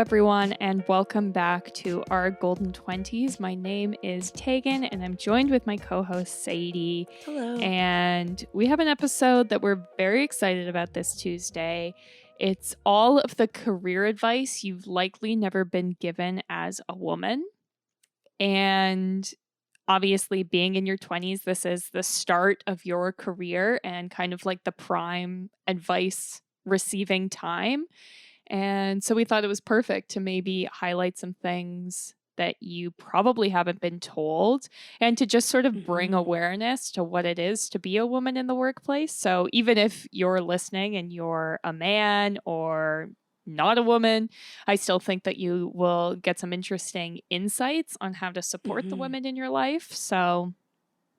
everyone, and welcome back to our Golden 20s. My name is Tegan, and I'm joined with my co-host, Sadie. Hello. And we have an episode that we're very excited about this Tuesday. It's all of the career advice you've likely never been given as a woman. And obviously, being in your 20s, this is the start of your career and kind of like the prime advice receiving time. And so we thought it was perfect to maybe highlight some things that you probably haven't been told and to just sort of bring awareness to what it is to be a woman in the workplace. So even if you're listening and you're a man or not a woman, I still think that you will get some interesting insights on how to support the women in your life. So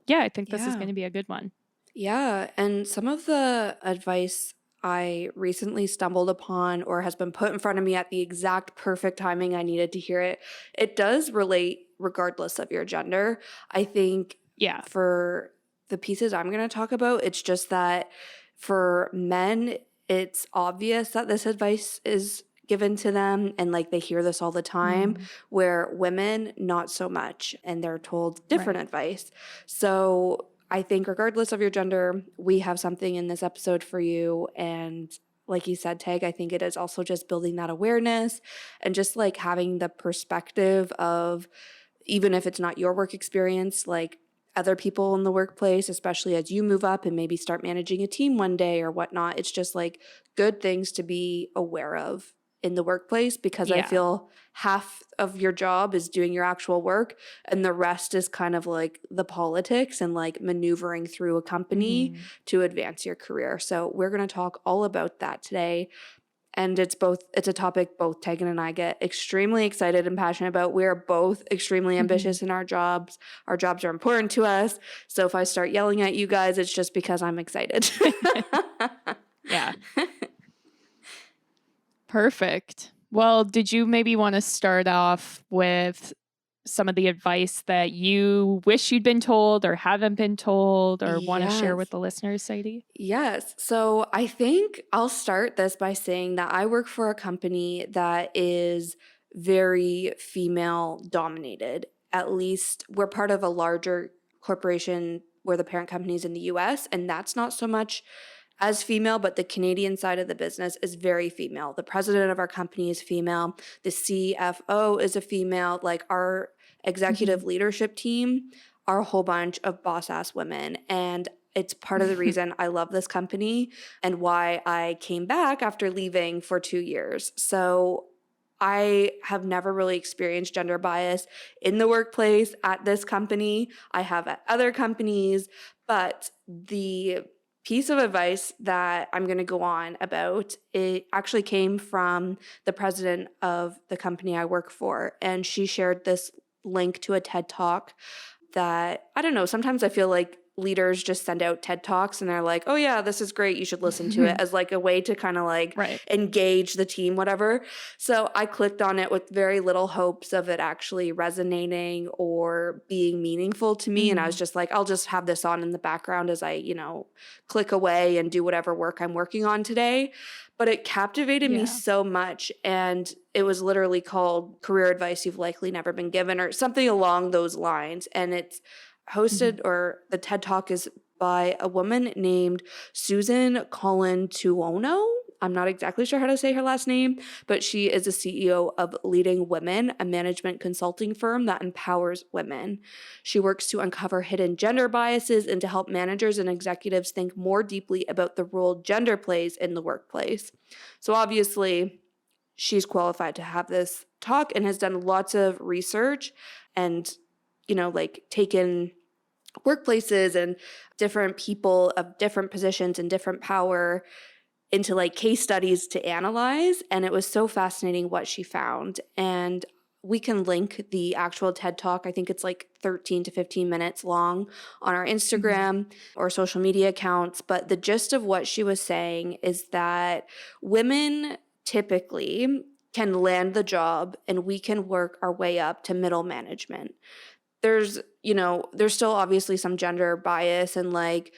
yeah, I think this is going to be a good one. Yeah, and some of the advice I recently stumbled upon or has been put in front of me at the exact perfect timing I needed to hear it, it does relate regardless of your gender. I think Yeah. for the pieces I'm going to talk about, it's just that for men, it's obvious that this advice is given to them and like they hear this all the time, where women, not so much, and they're told different advice. So I think regardless of your gender, we have something in this episode for you. And like you said, Tag, I think it is also just building that awareness and just like having the perspective of, even if it's not your work experience, like other people in the workplace, especially as you move up and maybe start managing a team one day or whatnot. It's just like good things to be aware of in the workplace, because I feel half of your job is doing your actual work and the rest is kind of like the politics and like maneuvering through a company to advance your career. So we're going to talk all about that today. And it's a topic both Tegan and I get extremely excited and passionate about. We're both extremely ambitious in our jobs. Our jobs are important to us. So if I start yelling at you guys, it's just because I'm excited. Yeah. Perfect. Well, did you maybe want to start off with some of the advice that you wish you'd been told or haven't been told or want to share with the listeners, Sadie? Yes. So I think I'll start this by saying that I work for a company that is very female dominated. At least we're part of a larger corporation where the parent company is in the US, and that's not so much as female, but the Canadian side of the business is very female. The president of our company is female. The CFO is a female. Like our executive leadership team are a whole bunch of boss-ass women. And it's part of the reason I love this company and why I came back after leaving for 2 years. So I have never really experienced gender bias in the workplace at this company. I have at other companies, but the piece of advice that I'm going to go on about, it actually came from the president of the company I work for, and she shared this link to a TED Talk that, I don't know, sometimes I feel like leaders just send out TED Talks and they're like, oh yeah, this is great, you should listen to it, as like a way to kind of like engage the team, whatever. So I clicked on it with very little hopes of it actually resonating or being meaningful to me. And I was just like, I'll just have this on in the background as I, click away and do whatever work I'm working on today. But it captivated me so much. And it was literally called Career Advice You've Likely Never Been Given, or something along those lines. And it's hosted, or the TED Talk is by a woman named Susan Collin Tuono. I'm not exactly sure how to say her last name, but she is a CEO of Leading Women, a management consulting firm that empowers women. She works to uncover hidden gender biases and to help managers and executives think more deeply about the role gender plays in the workplace. So obviously, she's qualified to have this talk and has done lots of research and, taken workplaces and different people of different positions and different power into like case studies to analyze. And it was so fascinating what she found. And we can link the actual TED Talk. I think it's like 13 to 15 minutes long on our Instagram or social media accounts. But the gist of what she was saying is that women typically can land the job and we can work our way up to middle management. There's still obviously some gender bias and like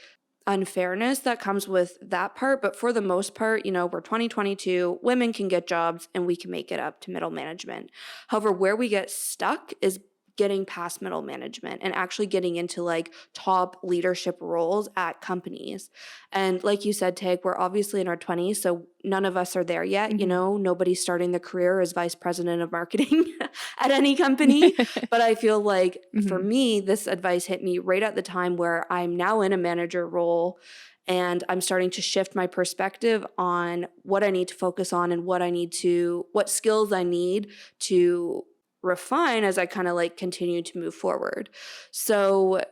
unfairness that comes with that part. But for the most part, we're 2022, women can get jobs and we can make it up to middle management. However, where we get stuck is getting past middle management and actually getting into like top leadership roles at companies. And like you said, Tig, we're obviously in our 20s, so none of us are there yet. Nobody's starting the career as vice president of marketing at any company. But I feel like for me, this advice hit me right at the time where I'm now in a manager role and I'm starting to shift my perspective on what I need to focus on and what skills I need to refine as I kind of like continue to move forward. So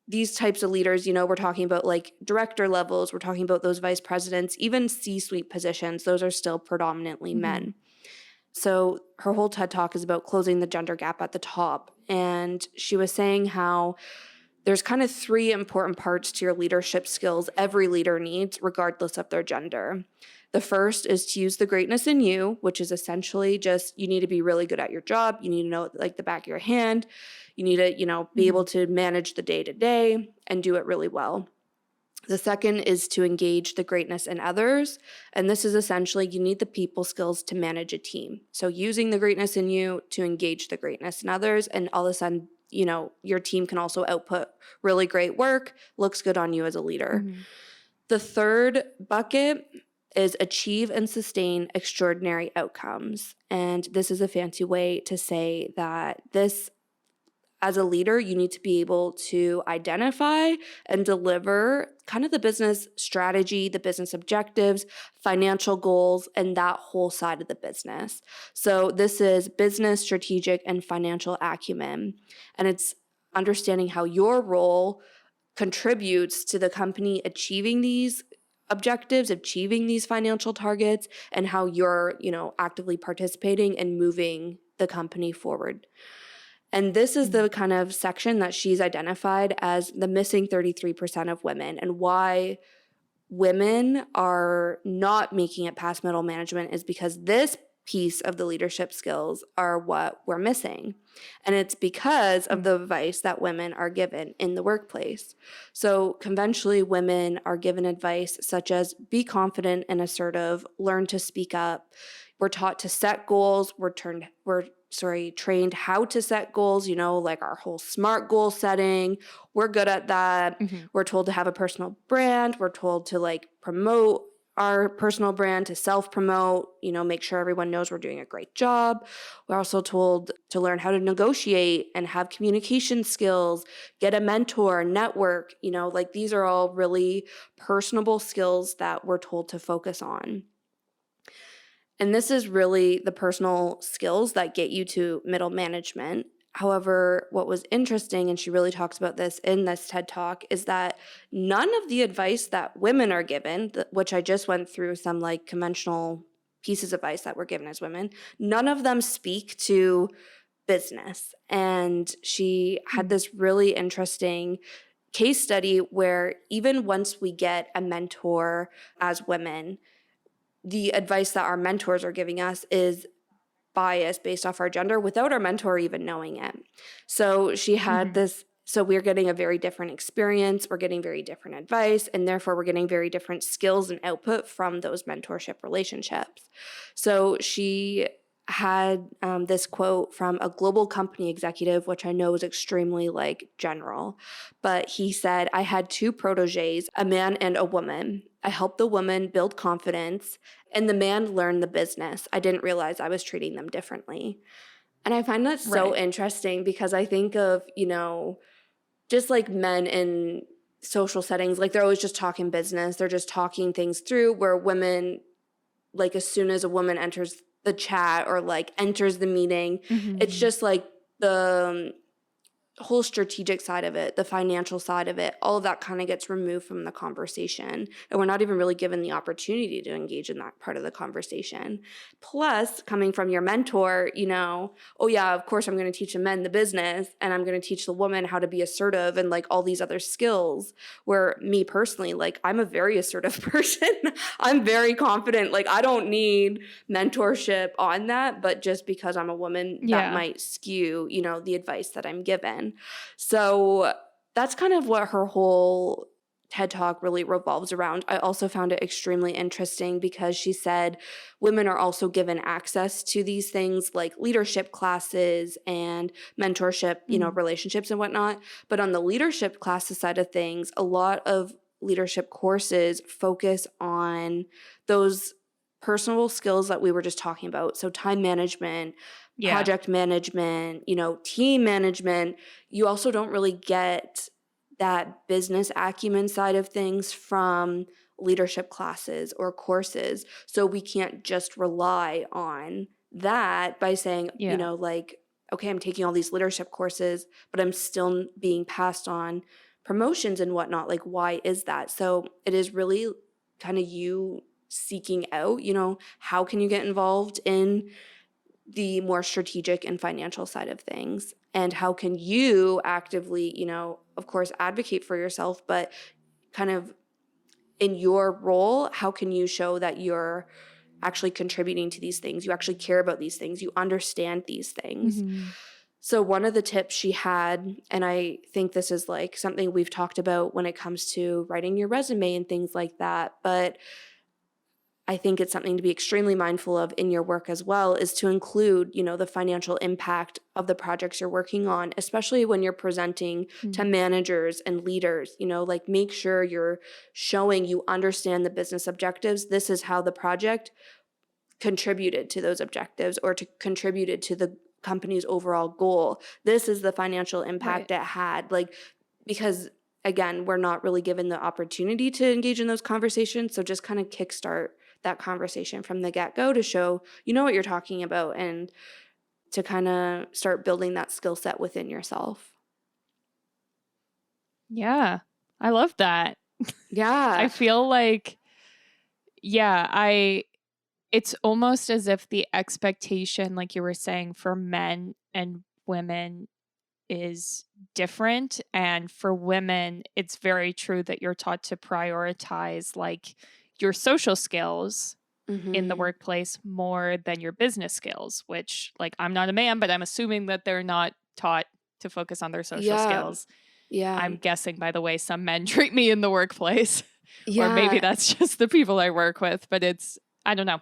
these types of leaders, we're talking about like director levels, we're talking about those vice presidents, even C-suite positions, those are still predominantly men. So her whole TED Talk is about closing the gender gap at the top. And she was saying how there's kind of 3 important parts to your leadership skills every leader needs, regardless of their gender. The first is to use the greatness in you, which is essentially just you need to be really good at your job. You need to know like the back of your hand. You need to, be able to manage the day-to-day and do it really well. The second is to engage the greatness in others. And this is essentially you need the people skills to manage a team. So using the greatness in you to engage the greatness in others, and all of a sudden, your team can also output really great work, looks good on you as a leader. The third bucket is achieve and sustain extraordinary outcomes. And this is a fancy way to say that as a leader, you need to be able to identify and deliver kind of the business strategy, the business objectives, financial goals, and that whole side of the business. So this is business, strategic, and financial acumen. And it's understanding how your role contributes to the company achieving these objectives, achieving these financial targets, and how you're, actively participating and moving the company forward. And this is the kind of section that she's identified as the missing 33% of women, and why women are not making it past middle management is because this piece of the leadership skills are what we're missing. And it's because of the advice that women are given in the workplace. So conventionally, women are given advice such as be confident and assertive, learn to speak up. We're taught to set goals. We're trained how to set goals, like our whole SMART goal setting. We're good at that. We're told to have a personal brand. We're told to like promote our personal brand, to self-promote, make sure everyone knows we're doing a great job. We're also told to learn how to negotiate and have communication skills, get a mentor, network, like these are all really personable skills that we're told to focus on. And this is really the personal skills that get you to middle management. However, what was interesting, and she really talks about this in this TED Talk, is that none of the advice that women are given, which I just went through some like conventional pieces of advice that were given as women, none of them speak to business. And she had this really interesting case study where even once we get a mentor as women, the advice that our mentors are giving us is biased based off our gender without our mentor even knowing it. So she had this, so we're getting a very different experience, we're getting very different advice, and therefore we're getting very different skills and output from those mentorship relationships. So she had this quote from a global company executive, which I know is extremely like general, but he said, I had 2 proteges, a man and a woman. I helped the woman build confidence and the man learn the business. I didn't realize I was treating them differently. And I find that so interesting because I think of, just like men in social settings, like they're always just talking business. They're just talking things through, where women, like as soon as a woman enters the chat or like enters the meeting, it's just like the whole strategic side of it, the financial side of it, all of that kind of gets removed from the conversation. And we're not even really given the opportunity to engage in that part of the conversation. Plus, coming from your mentor, oh yeah, of course I'm going to teach the men the business and I'm going to teach the woman how to be assertive and like all these other skills. Where me personally, like I'm a very assertive person. I'm very confident. Like I don't need mentorship on that, but just because I'm a woman, that might skew, the advice that I'm given. So that's kind of what her whole TED Talk really revolves around. I also found it extremely interesting because she said women are also given access to these things like leadership classes and mentorship, Mm. relationships and whatnot. But on the leadership classes side of things, a lot of leadership courses focus on those personal skills that we were just talking about. So time management, Yeah. project management, team management. You also don't really get that business acumen side of things from leadership classes or courses. So we can't just rely on that by saying, Yeah. like, okay, I'm taking all these leadership courses, but I'm still being passed on promotions and whatnot. Like, why is that? So it is really kind of you seeking out, how can you get involved in the more strategic and financial side of things, and how can you actively, of course, advocate for yourself, but kind of in your role, how can you show that you're actually contributing to these things, you actually care about these things, you understand these things. Hmm. So one of the tips she had, and I think this is like something we've talked about when it comes to writing your resume and things like that, but I think it's something to be extremely mindful of in your work as well, is to include, the financial impact of the projects you're working on, especially when you're presenting to Mm. managers and leaders, like make sure you're showing you understand the business objectives. This is how the project contributed to those objectives or contributed to the company's overall goal. This is the financial Right. impact it had. Like, because again, we're not really given the opportunity to engage in those conversations. So just kind of kickstart that conversation from the get-go to show you know what you're talking about, and to kind of start building that skill set within yourself. Yeah. I love that. I Yeah. feel like, yeah, it's almost as if the expectation, like you were saying, for men and women is different. And for women, it's very true that you're taught to prioritize like your social skills in the Mm-hmm. workplace more than your business skills, which, like, I'm not a man, but I'm assuming that they're not taught to focus on their social Yeah. skills. Yeah. I'm guessing by the way some men treat me in the workplace, or maybe Yeah. that's just the people I work with, but I don't know.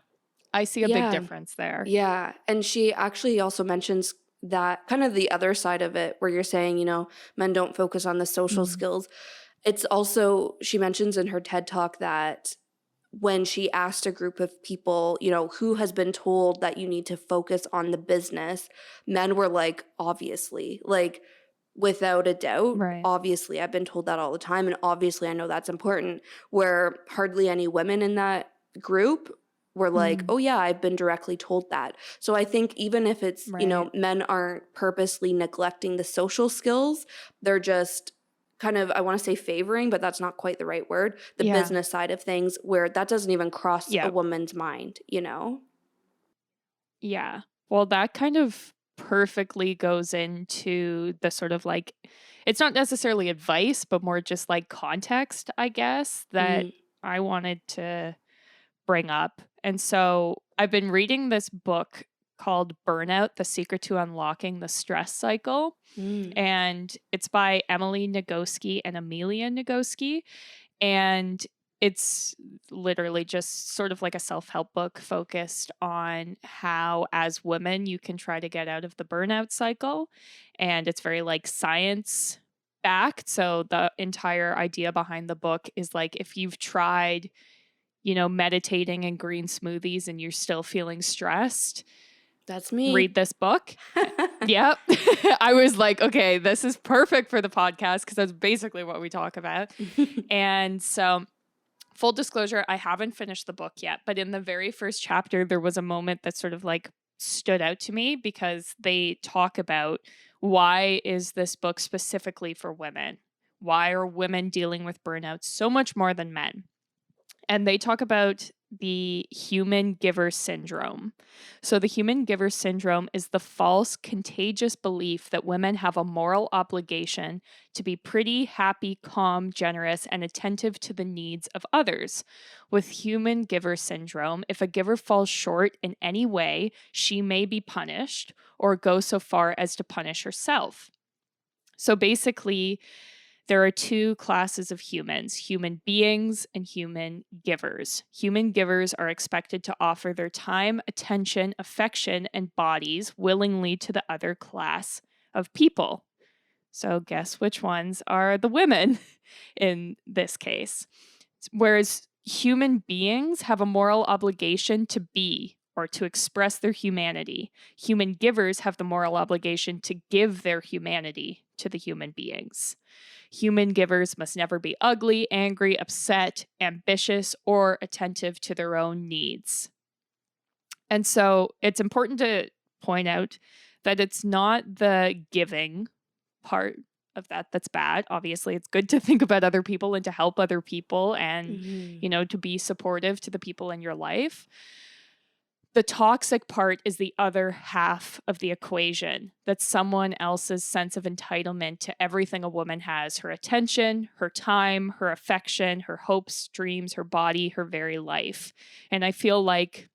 I see a big Yeah. difference there. Yeah. And she actually also mentions that kind of the other side of it, where you're saying, men don't focus on the social Mm. skills. It's also, she mentions in her TED Talk that when she asked a group of people, who has been told that you need to focus on the business, men were like, obviously, like, without a doubt, Right. obviously, I've been told that all the time. And obviously, I know that's important. Where hardly any women in that group were like, Mm. oh, yeah, I've been directly told that. So I think even if it's, Right. men aren't purposely neglecting the social skills, they're just kind of, I want to say favoring, but that's not quite the right word, the Yeah. business side of things, where that doesn't even cross a Yeah. woman's mind. Yeah. Well, that kind of perfectly goes into the sort of like, it's not necessarily advice, but more just like context, I guess, that Mm, I wanted to bring up. And so I've been reading this book called Burnout: The Secret to Unlocking the Stress Cycle. mm, And it's by Emily Nagoski and Amelia Nagoski. And it's literally just sort of like a self-help book focused on how as women you can try to get out of the burnout cycle, and it's very like science backed. So the entire idea behind the book is like, if you've tried, meditating and green smoothies and you're still feeling stressed, that's me. read this book. Yep. I was like, okay, this is perfect for the podcast because that's basically what we talk about. And so, full disclosure, I haven't finished the book yet, but in the very first chapter, there was a moment that sort of like stood out to me because they talk about, why is this book specifically for women? Why are women dealing with burnout so much more than men? And they talk about the human giver syndrome. So, the human giver syndrome is the false, contagious belief that women have a moral obligation to be pretty, happy, calm, generous, and attentive to the needs of others. With human giver syndrome, if a giver falls short in any way, she may be punished or go so far as to punish herself. So, basically, There are two classes of humans, human beings and human givers. Human givers are expected to offer their time, attention, affection, and bodies willingly to the other class of people. So, guess which ones are the women in this case? Whereas human beings have a moral obligation to be or to express their humanity. Human givers have the moral obligation to give their humanity to the human beings. Human givers must never be ugly, angry, upset, ambitious, or attentive to their own needs. And so it's important to point out that it's not the giving part of that that's bad. Obviously, it's good to think about other people and to help other people and, to be supportive to the people in your life. The toxic part is the other half of the equation. That's someone else's sense of entitlement to everything a woman has, her attention, her time, her affection, her hopes, dreams, her body, her very life. And I feel like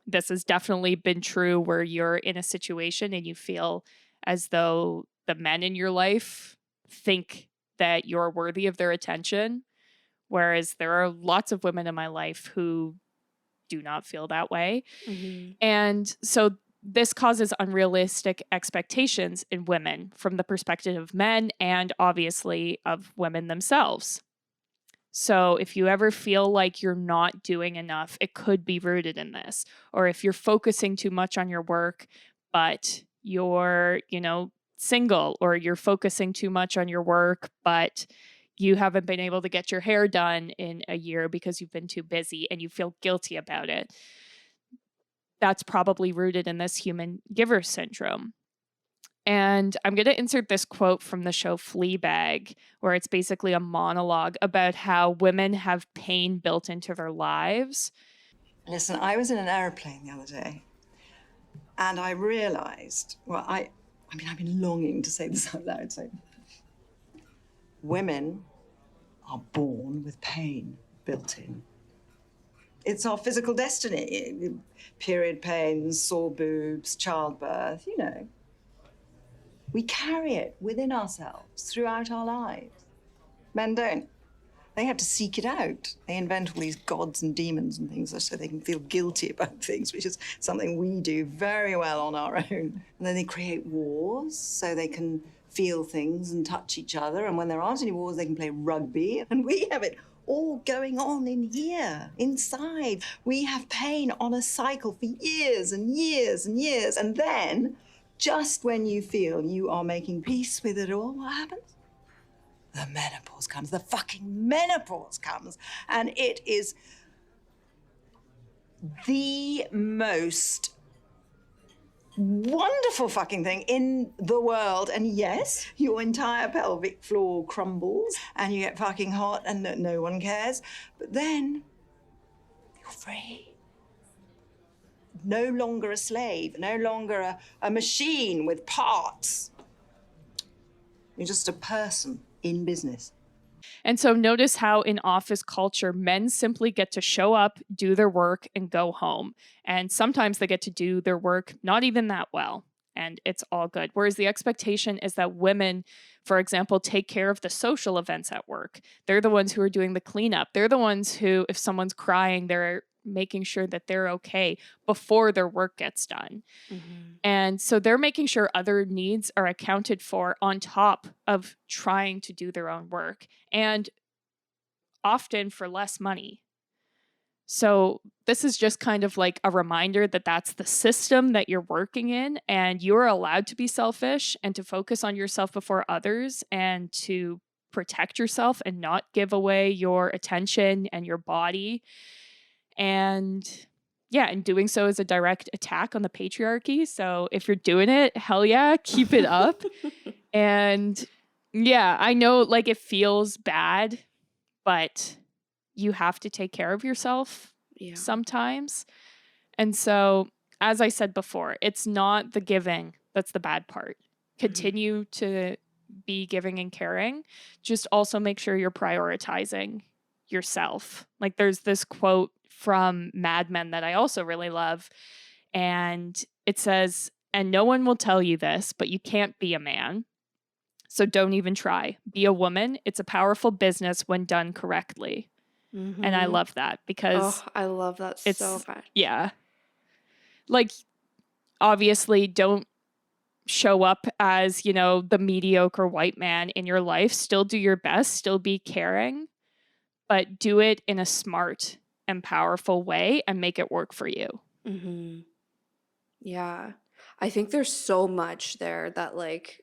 this has definitely been true where you're in a situation and you feel as though the men in your life think that you're worthy of their attention, whereas there are lots of women in my life who do not feel that way. And so this causes unrealistic expectations in women from the perspective of men and obviously of women themselves. So if you ever feel like you're not doing enough, it could be rooted in this. Or if you're focusing too much on your work, but you're, single, or you're focusing too much on your work, but you haven't been able to get your hair done in a year because you've been too busy and you feel guilty about it. That's probably rooted in this human giver syndrome. And I'm going to insert this quote from the show Fleabag, where it's basically a monologue about how women have pain built into their lives. Listen, I was in an aeroplane the other day, and I realized, I've been longing to say this out loud, so women are born with pain built in. It's our physical destiny. Period pains, sore boobs, childbirth, We carry it within ourselves throughout our lives. Men don't. They have to seek it out. They invent all these gods and demons and things so they can feel guilty about things, which is something we do very well on our own. And then they create wars so they can feel things and touch each other. And when there aren't any wars, they can play rugby. And we have it all going on in here, inside. We have pain on a cycle for years and years and years. And then, just when you feel you are making peace with it all, what happens? The menopause comes, the fucking menopause comes, and it is the most wonderful fucking thing in the world. And yes, your entire pelvic floor crumbles and you get fucking hot and no one cares. But then you're free. No longer a slave, no longer a machine with parts. You're just a person in business. And so notice how in office culture, men simply get to show up, do their work, and go home. And sometimes they get to do their work not even that well, and it's all good. Whereas the expectation is that women, for example, take care of the social events at work. They're the ones who are doing the cleanup. They're the ones who, if someone's crying, they're making sure that they're okay before their work gets done. And so they're making sure other needs are accounted for on top of trying to do their own work, and often for less money. So this is just kind of like a reminder that that's the system that you're working in, and you're allowed to be selfish and to focus on yourself before others and to protect yourself and not give away your attention and your body. And and doing so is a direct attack on the patriarchy. So if you're doing it, hell yeah, keep it up. And I know like it feels bad, but you have to take care of yourself sometimes. And so, as I said before, it's not the giving that's the bad part. Continue to be giving and caring. Just also make sure you're prioritizing yourself. Like there's this quote from Mad Men that I also really love. And it says, "And no one will tell you this, but you can't be a man. So don't even try. Be a woman. It's a powerful business when done correctly. And I love that because I love that so it's, much. yeah. Like, obviously, don't show up as, the mediocre white man in your life. Still do your best, still be caring, but do it in a smart and powerful way and make it work for you. Yeah. I think there's so much there that like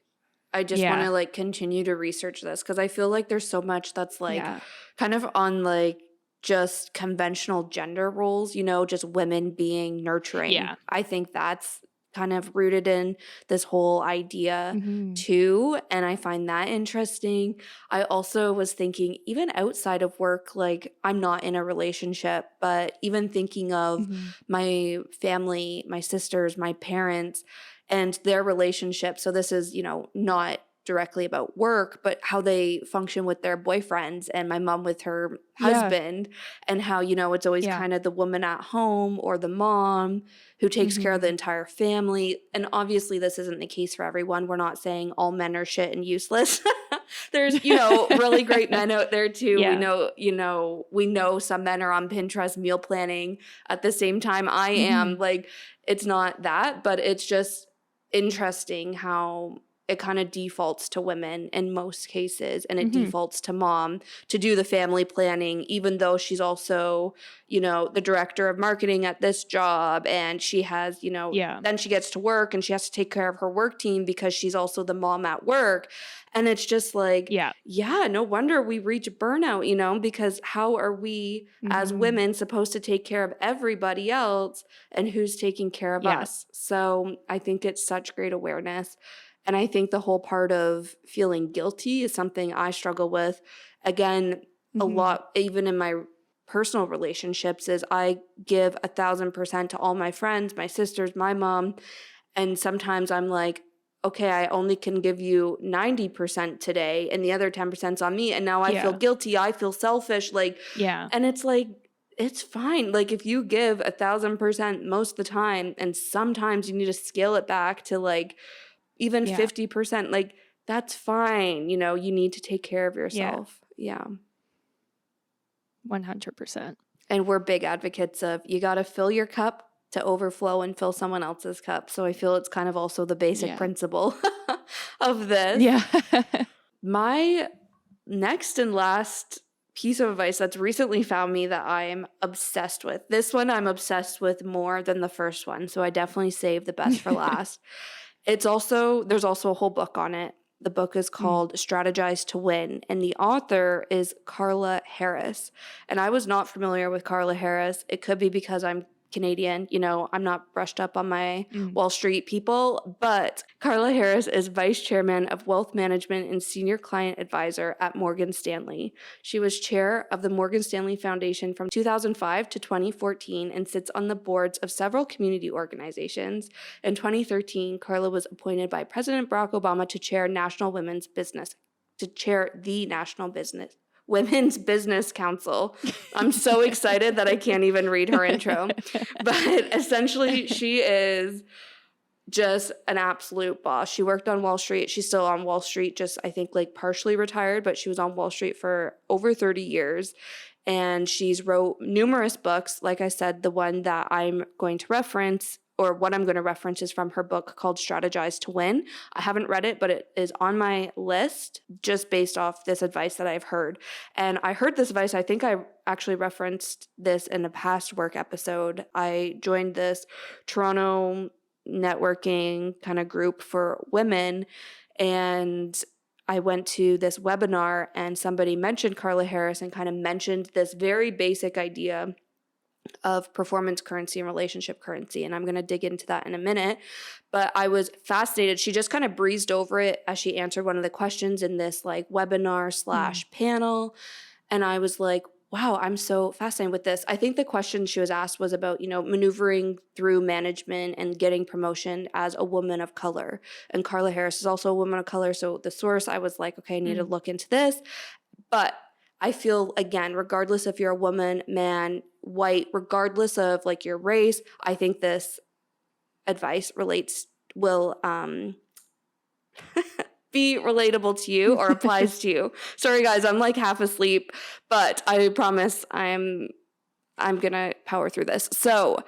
I just want Yeah. to like continue to research this because I feel like there's so much that's like Yeah. kind of on like just conventional gender roles, just women being nurturing. Yeah. I think that's kind of rooted in this whole idea Mm-hmm. too. And I find that interesting. I also was thinking, even outside of work, like I'm not in a relationship, but even thinking of Mm-hmm. my family, my sisters, my parents, and their relationship. So this is, not directly about work, but how they function with their boyfriends and my mom with her Yeah. husband, and how, it's always Yeah. kind of the woman at home or the mom who takes care of the Mm-hmm. entire family. And obviously this isn't the case for everyone. We're not saying all men are shit and useless. There's, really great men out there too. Yeah. We know some men are on Pinterest meal planning at the same time I am. Mm-hmm. Like, it's not that, but it's just interesting how it kind of defaults to women in most cases, and it Mm-hmm. defaults to mom to do the family planning, even though she's also, the director of marketing at this job, and she has, Yeah. then she gets to work and she has to take care of her work team because she's also the mom at work. And it's just like, Yeah. yeah, no wonder we reach burnout, because how are we as Mm-hmm. women supposed to take care of everybody else, and who's taking care of Yeah. us? So I think it's such great awareness. And I think the whole part of feeling guilty is something I struggle with. Again, a Mm-hmm. lot, even in my personal relationships, is I give 1,000% to all my friends, my sisters, my mom. And sometimes I'm like, okay, I only can give you 90% today and the other 10%'s on me. And now I feel Yeah. guilty. I feel selfish. Like, Yeah. and it's like, it's fine. Like, if you give 1,000% most of the time, and sometimes you need to scale it back to like even Yeah. 50%, like that's fine. You need to take care of Yeah. yourself. Yeah. 100%. And we're big advocates of you got to fill your cup to overflow and fill someone else's cup. So I feel it's kind of also the basic Yeah. principle of this. Yeah. My next and last piece of advice that's recently found me that I'm obsessed with. This one I'm obsessed with more than the first one. So I definitely saved the best for last. There's also a whole book on it. The book is called Strategize to Win, and the author is Carla Harris. And I was not familiar with Carla Harris. It could be because I'm Canadian, I'm not brushed up on my Wall Street people, but Carla Harris is vice chairman of wealth management and senior client advisor at Morgan Stanley. She was chair of the Morgan Stanley Foundation from 2005 to 2014 and sits on the boards of several community organizations. In 2013, Carla was appointed by President Barack Obama to chair the National Women's Business Council. I'm so excited that I can't even read her intro. But essentially, she is just an absolute boss. She worked on Wall Street. She's still on Wall Street, just I think like partially retired, but she was on Wall Street for over 30 years. And she's wrote numerous books. Like I said, the one that I'm going to reference, or what I'm going to reference, is from her book called Strategize to Win. I haven't read it, but it is on my list just based off this advice that I've heard. And I heard this advice, I think I actually referenced this in a past work episode. I joined this Toronto networking kind of group for women, and I went to this webinar and somebody mentioned Carla Harris and kind of mentioned this very basic idea of performance currency and relationship currency. And I'm going to dig into that in a minute. But I was fascinated. She just kind of breezed over it as she answered one of the questions in this like webinar / panel. And I was like, wow, I'm so fascinated with this. I think the question she was asked was about, maneuvering through management and getting promotion as a woman of color. And Carla Harris is also a woman of color. So the source, I was like, okay, I need to look into this. But I feel, again, regardless if you're a woman, man, white, regardless of like your race, I think this advice will be relatable to you or applies to you. Sorry guys, I'm like half asleep, but I promise I'm gonna power through this. So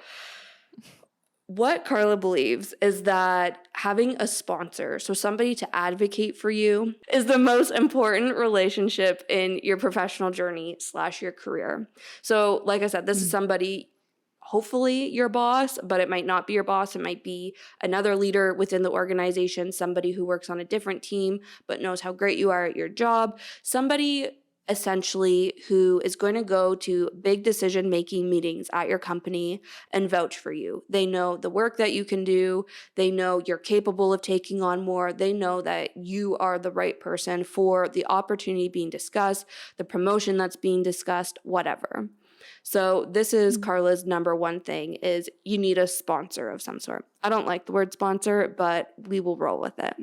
what Carla believes is that having a sponsor, so somebody to advocate for you, is the most important relationship in your professional journey / your career. So like I said, this is somebody, hopefully your boss, but it might not be your boss. It might be another leader within the organization, somebody who works on a different team but knows how great you are at your job, somebody essentially who is going to go to big decision-making meetings at your company and vouch for you. They know the work that you can do. They know you're capable of taking on more. They know that you are the right person for the opportunity being discussed, the promotion that's being discussed, whatever. So this is Carla's number one thing is you need a sponsor of some sort. I don't like the word sponsor, but we will roll with it.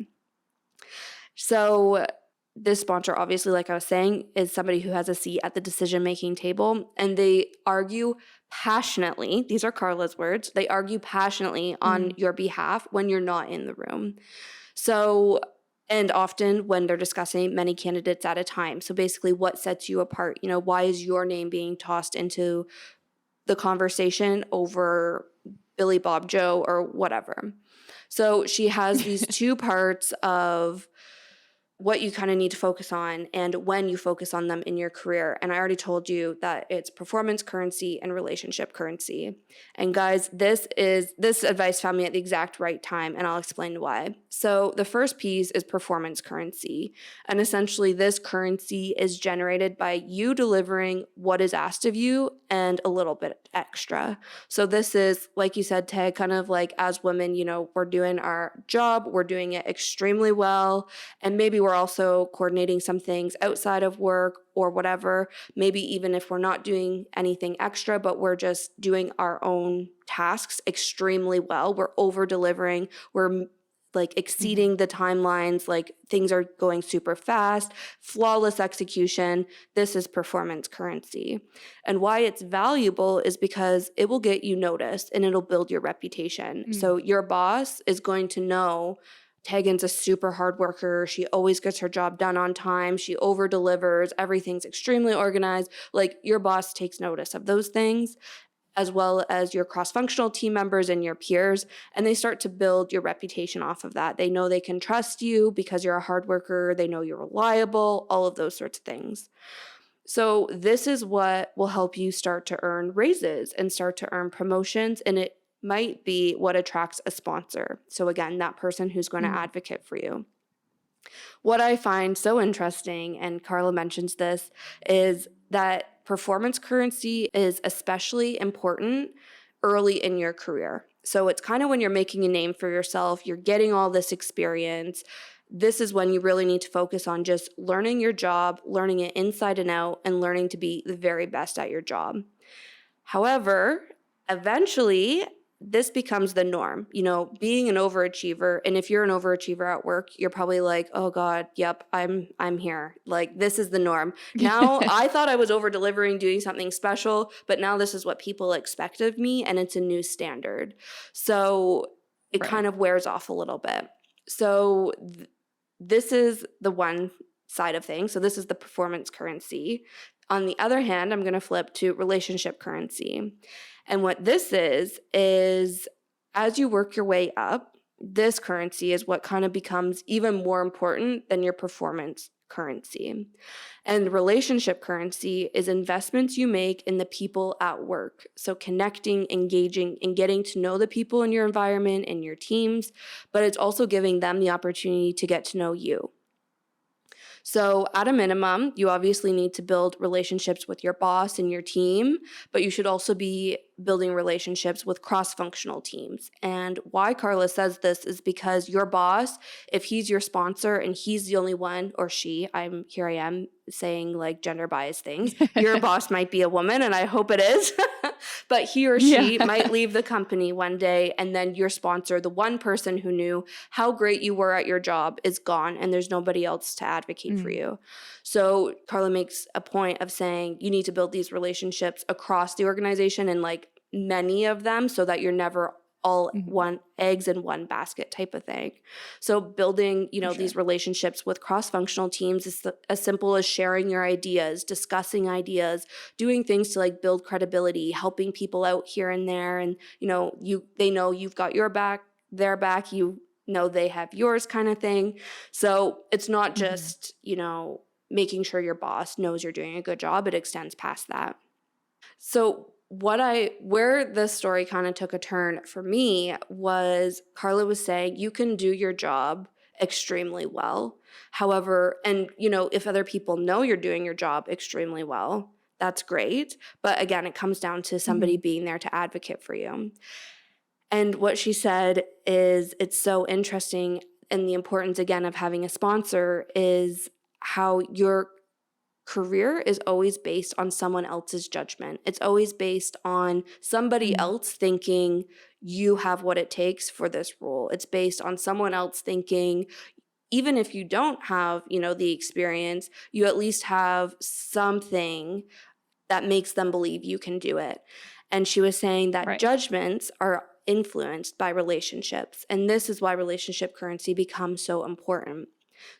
So this sponsor, obviously, like I was saying, is somebody who has a seat at the decision-making table, and they argue passionately. These are Carla's words. They argue passionately on your behalf when you're not in the room. So, and often when they're discussing many candidates at a time. So basically, what sets you apart? You know, why is your name being tossed into the conversation over Billy, Bob, Joe, or whatever? So she has these two parts of what you kind of need to focus on and when you focus on them in your career. And I already told you that it's performance currency and relationship currency. And guys, this advice found me at the exact right time, and I'll explain why. So the first piece is performance currency. And essentially this currency is generated by you delivering what is asked of you and a little bit extra. So this is, like you said, Tag, kind of like as women, you know, we're doing our job, we're doing it extremely well, and maybe we're also coordinating some things outside of work or whatever. Maybe even if we're not doing anything extra, but we're just doing our own tasks extremely well. We're over delivering. We're like exceeding the timelines, like things are going super fast, flawless execution. This is performance currency. And why it's valuable is because it will get you noticed and it'll build your reputation. So your boss is going to know Tegan's a super hard worker. She always gets her job done on time. She over delivers. Everything's extremely organized. Like your boss takes notice of those things, as well as your cross-functional team members and your peers, and they start to build your reputation off of that. They know they can trust you because you're a hard worker. They know you're reliable, all of those sorts of things. So this is what will help you start to earn raises and start to earn promotions, and it might be what attracts a sponsor. So again, that person who's going to advocate for you. What I find so interesting, and Carla mentions this, is that performance currency is especially important early in your career. So it's kind of when you're making a name for yourself, you're getting all this experience. This is when you really need to focus on just learning your job, learning it inside and out, and learning to be the very best at your job. However, eventually, this becomes the norm, you know, being an overachiever. And if you're an overachiever at work, you're probably like, oh God, yep, I'm here. Like, this is the norm. Now, I thought I was over delivering, doing something special, but now this is what people expect of me, and it's a new standard. So it kind of wears off a little bit. So this is the one side of things. So this is the performance currency. On the other hand, I'm going to flip to relationship currency. And what this is as you work your way up, this currency is what kind of becomes even more important than your performance currency. And relationship currency is investments you make in the people at work. So connecting, engaging, and getting to know the people in your environment and your teams, but it's also giving them the opportunity to get to know you. So at a minimum, you obviously need to build relationships with your boss and your team, but you should also be building relationships with cross-functional teams. And why Carla says this is because your boss, if he's your sponsor and he's the only one, or she, I am saying like gender biased things, your boss might be a woman, and I hope it is, but he or she might leave the company one day, and then your sponsor, the one person who knew how great you were at your job, is gone, and there's nobody else to advocate for you. So Carla makes a point of saying you need to build these relationships across the organization and like many of them so that you're never all Mhm. one eggs in one basket type of thing. So building, For sure. these relationships with cross-functional teams is as simple as sharing your ideas, discussing ideas, doing things to like build credibility, helping people out here and there. And, they know you've got your back, their back, they have yours kind of thing. So it's not Mhm. just, making sure your boss knows you're doing a good job. It extends past that. So where this story kind of took a turn for me was Carla was saying you can do your job extremely well. However, and if other people know you're doing your job extremely well, that's great. But again, it comes down to somebody Mhm. being there to advocate for you. And what she said is it's so interesting, and the importance again of having a sponsor is how your career is always based on someone else's judgment. It's always based on somebody Mhm. else thinking you have what it takes for this role. It's based on someone else thinking even if you don't have, the experience, you at least have something that makes them believe you can do it. And she was saying that Right. judgments are influenced by relationships. And this is why relationship currency becomes so important.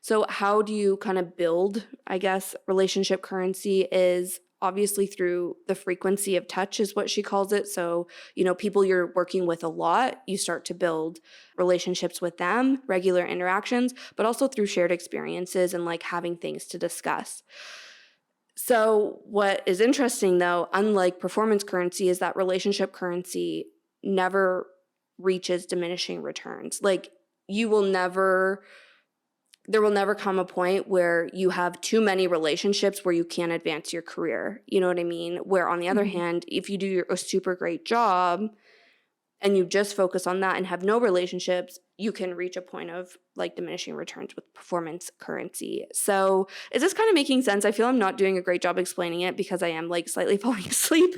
So, how do you kind of build, I guess, relationship currency is obviously through the frequency of touch, is what she calls it. So, people you're working with a lot, you start to build relationships with them, regular interactions, but also through shared experiences and like having things to discuss. So, what is interesting though, unlike performance currency, is that relationship currency never reaches diminishing returns. Like, you will never, there will never come a point where you have too many relationships where you can't advance your career. You know what I mean? Where, on the other Mhm. hand, if you do a super great job and you just focus on that and have no relationships, you can reach a point of like diminishing returns with performance currency. So, is this kind of making sense? I feel I'm not doing a great job explaining it because I am like slightly falling asleep.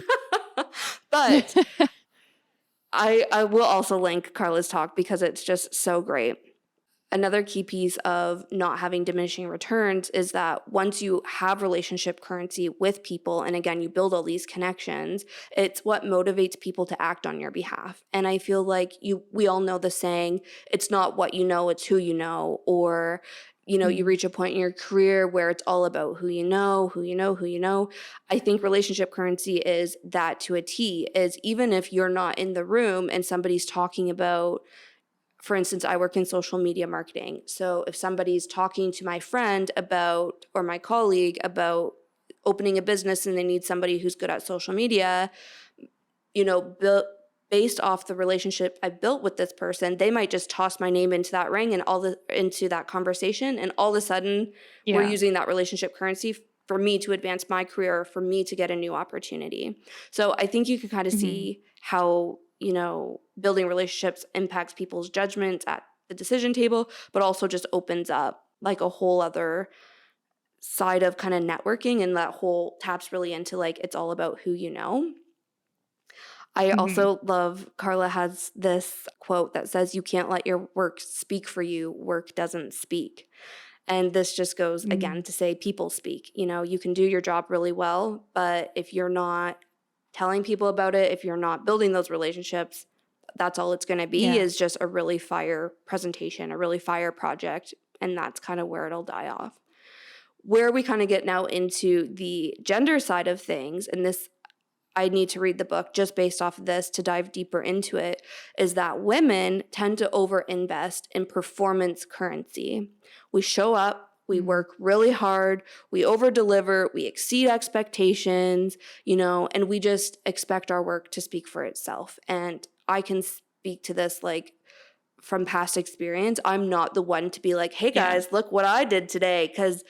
But I will also link Carla's talk because it's just so great. Another key piece of not having diminishing returns is that once you have relationship currency with people, and again, you build all these connections, it's what motivates people to act on your behalf. And I feel like we all know the saying, it's not what you know, it's who you know, or you Mhm. reach a point in your career where it's all about who you know, who you know, who you know. I think relationship currency is that to a T, is even if you're not in the room and somebody's talking about, for instance, I work in social media marketing. So if somebody's talking to my friend about, or my colleague about opening a business and they need somebody who's good at social media, based off the relationship I built with this person, they might just toss my name into that ring and into that conversation. And all of a sudden we're Yeah. using that relationship currency for me to advance my career, for me to get a new opportunity. So I think you can kind of Mhm. see how, building relationships impacts people's judgment at the decision table, but also just opens up like a whole other side of kind of networking, and that whole taps really into like it's all about who you know. I Mhm. also love Carla has this quote that says, "You can't let your work speak for you, work doesn't speak." And this just goes again Mhm. to say people speak. You can do your job really well, but if you're not telling people about it, if you're not building those relationships, that's all it's going to be, Yeah. is just a really fire presentation, a really fire project. And that's kind of where it'll die off. Where we kind of get now into the gender side of things, and this I need to read the book just based off of this to dive deeper into it, is that women tend to overinvest in performance currency. We show up, we Mhm. work really hard, we over deliver, we exceed expectations, and we just expect our work to speak for itself. And I can speak to this like from past experience. I'm not the one to be like, hey Yeah. guys, look what I did today. Because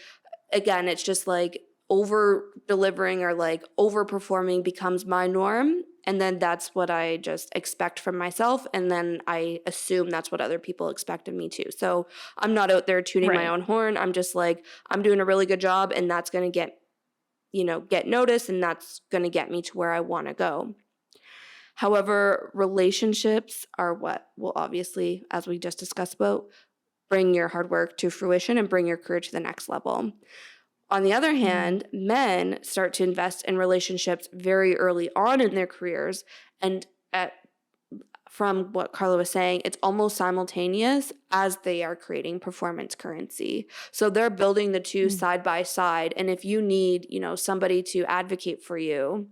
again, it's just like over delivering or like overperforming becomes my norm. And then that's what I just expect from myself. And then I assume that's what other people expect of me too. So I'm not out there tuning my Right. own horn. I'm just like, I'm doing a really good job, and that's going to get noticed, and that's going to get me to where I want to go. However, relationships are what will obviously, as we just discussed about, bring your hard work to fruition and bring your career to the next level. On the other Mhm. hand, men start to invest in relationships very early on in their careers, and at from what Carla was saying, it's almost simultaneous as they are creating performance currency. So they're building the two side by side. And if you need, somebody to advocate for you,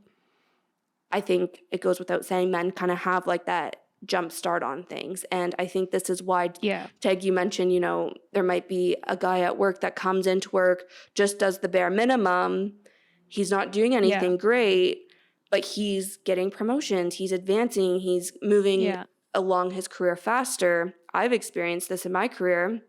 I think it goes without saying men kind of have like that jump start on things. And I think this is why, Yeah. Teg, you mentioned, there might be a guy at work that comes into work, just does the bare minimum. He's not doing anything great, but he's getting promotions. He's advancing. He's moving along his career faster. I've experienced this in my career.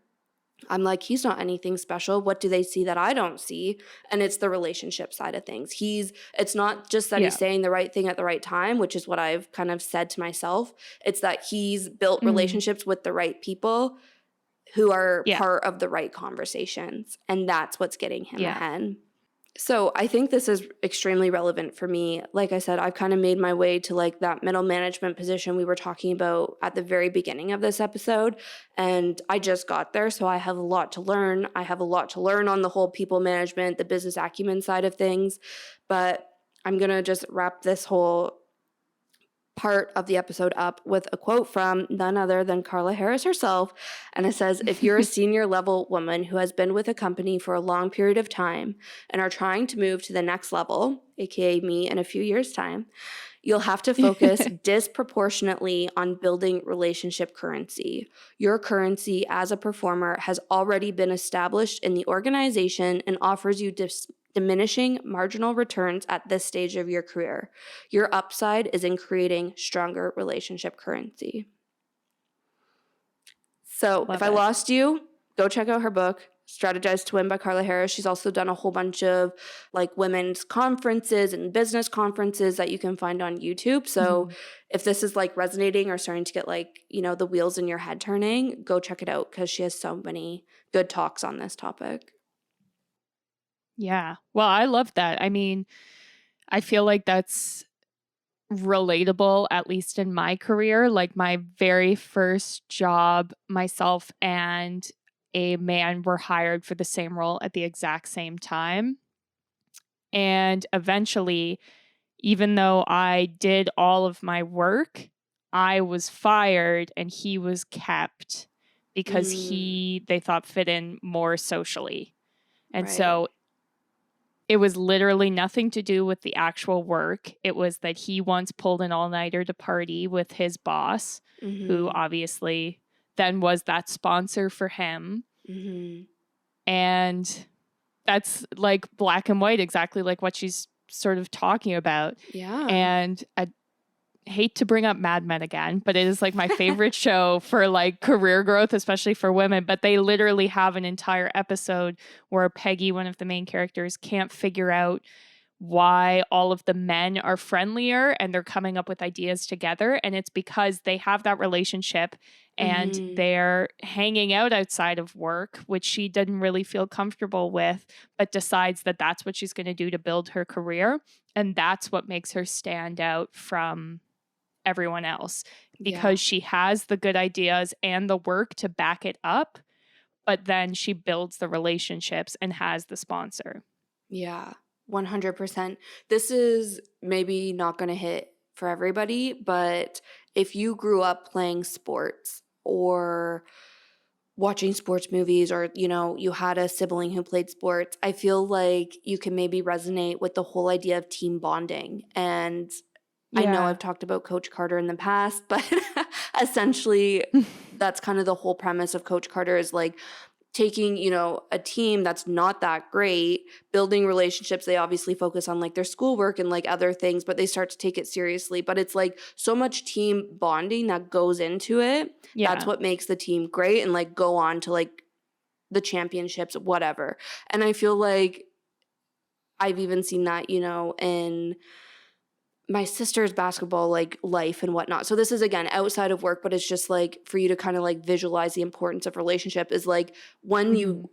I'm like, he's not anything special. What do they see that I don't see? And it's the relationship side of things. It's not just that he's saying the right thing at the right time, which is what I've kind of said to myself. It's that he's built relationships with the right people who are part of the right conversations. And that's what's getting him ahead. So I think this is extremely relevant for me. Like I said, I've kind of made my way to like that middle management position we were talking about at the very beginning of this episode. And I just got there, so I have a lot to learn. I have a lot to learn on the whole people management, the business acumen side of things. But I'm going to just wrap this whole part of the episode up with a quote from none other than Carla Harris herself. And it says, if you're a senior level woman who has been with a company for a long period of time and are trying to move to the next level, aka me in a few years' time, you'll have to focus disproportionately on building relationship currency. Your currency as a performer has already been established in the organization and offers you diminishing marginal returns at this stage of your career. Your upside is in creating stronger relationship currency. So if I lost you, go check out her book, Strategize to Win by Carla Harris. She's also done a whole bunch of like women's conferences and business conferences that you can find on YouTube. So if this is like resonating or starting to get like, the wheels in your head turning, go check it out because she has so many good talks on this topic. Yeah. Well, I love that. I mean, I feel like that's relatable, at least in my career. Like my very first job, myself and a man were hired for the same role at the exact same time. And eventually, even though I did all of my work, I was fired and he was kept because they thought fit in more socially. And so it was literally nothing to do with the actual work. It was that he once pulled an all-nighter to party with his boss, who obviously then was that sponsor for him. And that's like black and white, exactly like what she's sort of talking about. Yeah. And I hate to bring up Mad Men again, but it is like my favorite show for like career growth, especially for women. But they literally have an entire episode where Peggy, one of the main characters, can't figure out why all of the men are friendlier and they're coming up with ideas together. And it's because they have that relationship and they're hanging out outside of work, which she didn't really feel comfortable with, but decides that that's what she's going to do to build her career. And that's what makes her stand out from everyone else, because she has the good ideas and the work to back it up, but then she builds the relationships and has the sponsor. Yeah, 100%. This is maybe not going to hit for everybody, but if you grew up playing sports or watching sports movies, or you had a sibling who played sports, I feel like you can maybe resonate with the whole idea of team bonding. And I know I've talked about Coach Carter in the past, but essentially that's kind of the whole premise of Coach Carter, is like taking, a team that's not that great, building relationships. They obviously focus on like their schoolwork and like other things, but they start to take it seriously. But it's like so much team bonding that goes into it. Yeah. That's what makes the team great and like go on to like the championships, whatever. And I feel like I've even seen that, in my sister's basketball like life and whatnot. So this is again outside of work, but it's just like for you to kind of like visualize the importance of relationship is like when you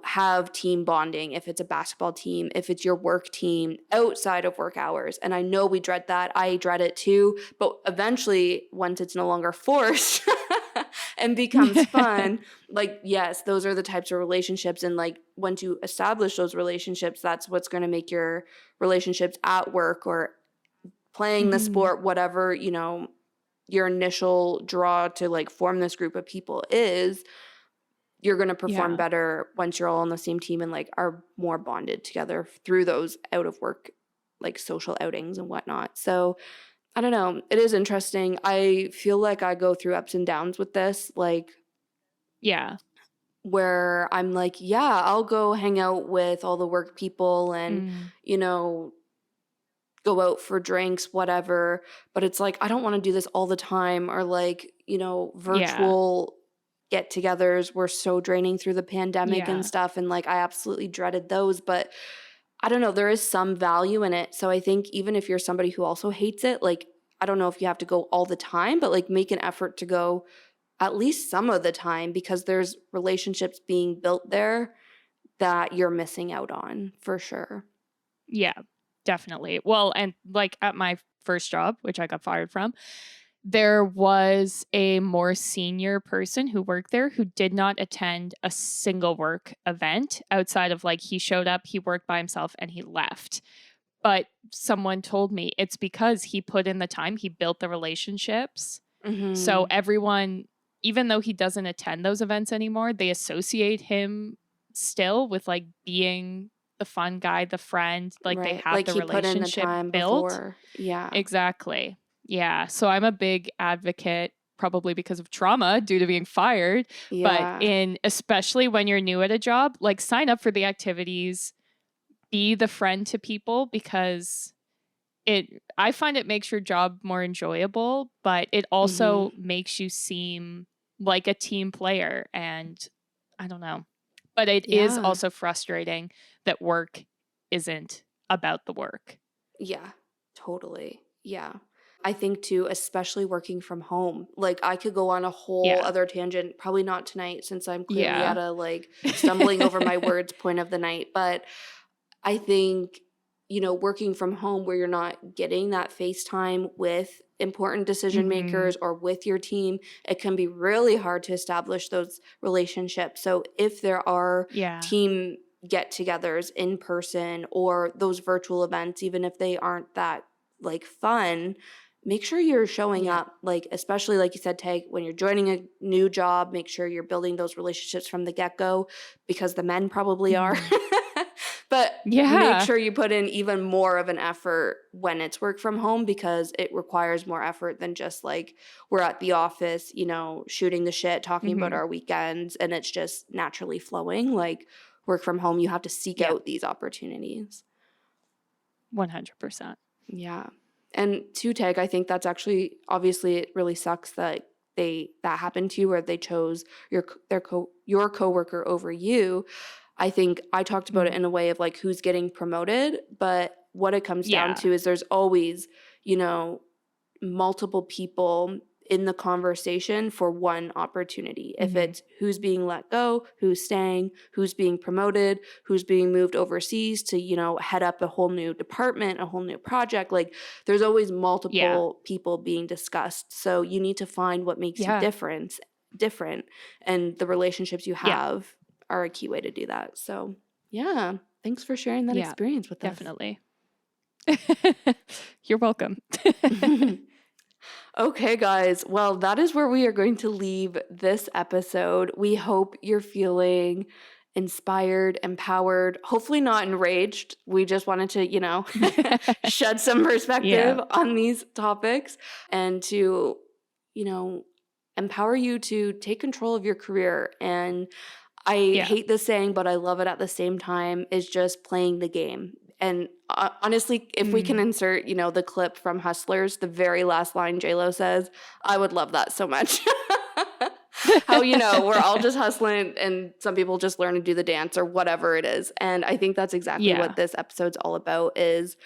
have team bonding, if it's a basketball team, if it's your work team outside of work hours. And I know we dread that. I dread it too. But eventually, once it's no longer forced and becomes fun, like, yes, those are the types of relationships. And like once you establish those relationships, that's what's going to make your relationships at work or playing the sport, whatever, your initial draw to like form this group of people is, you're going to perform better once you're all on the same team and like are more bonded together through those out of work like social outings and whatnot. So I don't know. It is interesting. I feel like I go through ups and downs with this, like where I'm like, yeah, I'll go hang out with all the work people and, you know, go out for drinks, whatever. But it's like, I don't want to do this all the time, or like, you know, virtual get-togethers were so draining through the pandemic and stuff, and like I absolutely dreaded those. But I don't know, there is some value in it. So I think even if you're somebody who also hates it, like I don't know if you have to go all the time, but like make an effort to go at least some of the time, because there's relationships being built there that you're missing out on for sure. Yeah, definitely. Well, and like at my first job, which I got fired from, there was a more senior person who worked there who did not attend a single work event outside of like he showed up, he worked by himself, and he left. But someone told me it's because he put in the time, he built the relationships. So everyone, even though he doesn't attend those events anymore, they associate him still with like being the fun guy, the friend, like they have like the he put in the relationship time built. before. Yeah. Exactly. Yeah. So I'm a big advocate, probably because of trauma due to being fired. Yeah. But especially when you're new at a job, like sign up for the activities, be the friend to people, because I find it makes your job more enjoyable, but it also makes you seem like a team player. And I don't know. But it is also frustrating that work isn't about the work. Yeah, totally. Yeah. I think too, especially working from home, like I could go on a whole other tangent, probably not tonight since I'm clearly at a like stumbling over my words point of the night. But I think, you know, working from home where you're not getting that FaceTime with important decision makers or with your team, it can be really hard to establish those relationships. So if there are team get-togethers in person or those virtual events, even if they aren't that like fun, make sure you're showing up, like especially like you said, Tag, when you're joining a new job, make sure you're building those relationships from the get-go, because the men probably are. But make sure you put in even more of an effort when it's work from home, because it requires more effort than just like we're at the office, you know, shooting the shit, talking about our weekends, and it's just naturally flowing. Like work from home, you have to seek out these opportunities. 100%. Yeah. And to Tag, I think that's actually, obviously it really sucks that that happened to you, where they chose your coworker over you. I think I talked about it in a way of like who's getting promoted, but what it comes down to is there's always, you know, multiple people in the conversation for one opportunity. If it's who's being let go, who's staying, who's being promoted, who's being moved overseas to, you know, head up a whole new department, a whole new project, like there's always multiple people being discussed. So you need to find what makes you different, and the relationships you have are a key way to do that. So yeah, thanks for sharing that experience with us. Definitely. You're welcome. Okay, guys. Well, that is where we are going to leave this episode. We hope you're feeling inspired, empowered, hopefully not enraged. We just wanted to, you know, shed some perspective on these topics and to, you know, empower you to take control of your career. And I hate this saying, but I love it at the same time, is just playing the game. And honestly, if we can insert, you know, the clip from Hustlers, the very last line J-Lo says, I would love that so much. How, you know, we're all just hustling and some people just learn to do the dance or whatever it is. And I think that's exactly what this episode's all about. Is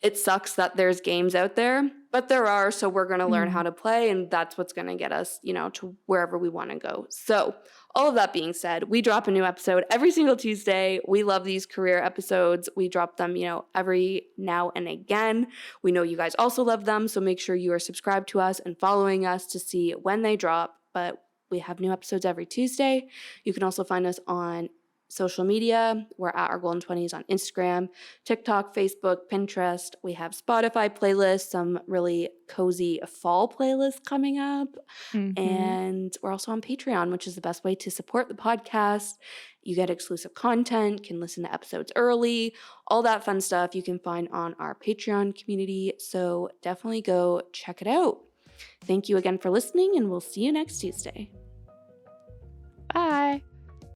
it sucks that there's games out there, but there are, so we're going to learn how to play, and that's what's going to get us, you know, to wherever we want to go. So all of that being said, we drop a new episode every single Tuesday. We love these career episodes. We drop them, you know, every now and again. We know you guys also love them, so make sure you are subscribed to us and following us to see when they drop. But we have new episodes every Tuesday. You can also find us on social media. We're at Our Golden 20s on Instagram, TikTok, Facebook, Pinterest. We have Spotify playlists, some really cozy fall playlists coming up. And we're also on Patreon, which is the best way to support the podcast. You get exclusive content, can listen to episodes early, all that fun stuff you can find on our Patreon community. So definitely go check it out. Thank you again for listening, and we'll see you next Tuesday. Bye.